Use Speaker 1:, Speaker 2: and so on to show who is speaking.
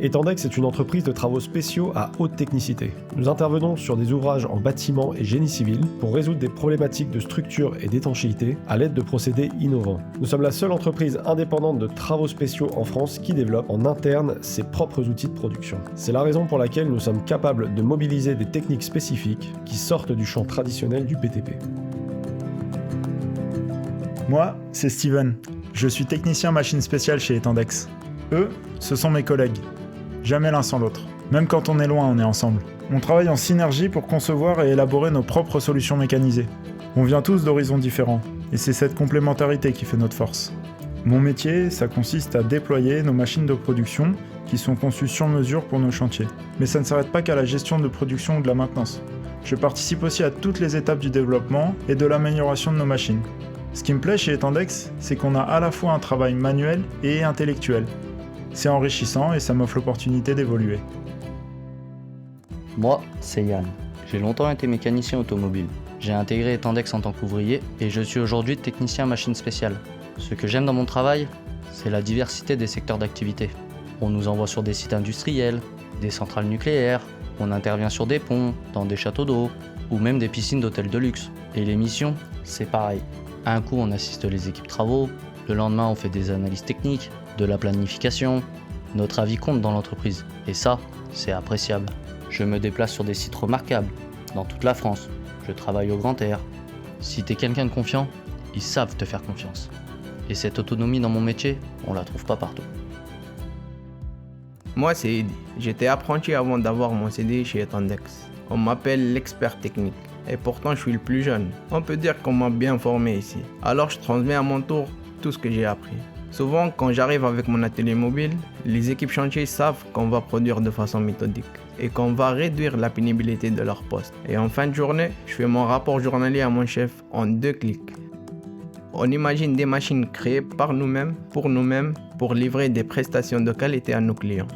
Speaker 1: Etendex est une entreprise de travaux spéciaux à haute technicité. Nous intervenons sur des ouvrages en bâtiment et génie civil pour résoudre des problématiques de structure et d'étanchéité à l'aide de procédés innovants. Nous sommes la seule entreprise indépendante de travaux spéciaux en France qui développe en interne ses propres outils de production. C'est la raison pour laquelle nous sommes capables de mobiliser des techniques spécifiques qui sortent du champ traditionnel du BTP.
Speaker 2: Moi, c'est Steven. Je suis technicien machine spéciale chez Etendex. Eux, ce sont mes collègues. Jamais l'un sans l'autre. Même quand on est loin, on est ensemble. On travaille en synergie pour concevoir et élaborer nos propres solutions mécanisées. On vient tous d'horizons différents, et c'est cette complémentarité qui fait notre force. Mon métier, ça consiste à déployer nos machines de production qui sont conçues sur mesure pour nos chantiers. Mais ça ne s'arrête pas qu'à la gestion de production ou de la maintenance. Je participe aussi à toutes les étapes du développement et de l'amélioration de nos machines. Ce qui me plaît chez Etendex, c'est qu'on a à la fois un travail manuel et intellectuel. C'est enrichissant et ça m'offre l'opportunité d'évoluer.
Speaker 3: Moi, c'est Yann. J'ai longtemps été mécanicien automobile. J'ai intégré Etendex en tant qu'ouvrier et je suis aujourd'hui technicien machine spéciale. Ce que j'aime dans mon travail, c'est la diversité des secteurs d'activité. On nous envoie sur des sites industriels, des centrales nucléaires, on intervient sur des ponts, dans des châteaux d'eau ou même des piscines d'hôtels de luxe. Et les missions, c'est pareil. Un coup, on assiste les équipes travaux, le lendemain, on fait des analyses techniques, de la planification. Notre avis compte dans l'entreprise, et ça, c'est appréciable. Je me déplace sur des sites remarquables, dans toute la France. Je travaille au grand air. Si t'es quelqu'un de confiant, ils savent te faire confiance. Et cette autonomie dans mon métier, on la trouve pas partout.
Speaker 4: Moi, c'est Eddy. J'étais apprenti avant d'avoir mon CDI chez Etendex. On m'appelle l'expert technique. Et pourtant, je suis le plus jeune. On peut dire qu'on m'a bien formé ici. Alors, je transmets à mon tour tout ce que j'ai appris. Souvent, quand j'arrive avec mon atelier mobile, les équipes chantier savent qu'on va produire de façon méthodique et qu'on va réduire la pénibilité de leur poste. Et en fin de journée, je fais mon rapport journalier à mon chef en 2 clics. On imagine des machines créées par nous-mêmes, pour livrer des prestations de qualité à nos clients.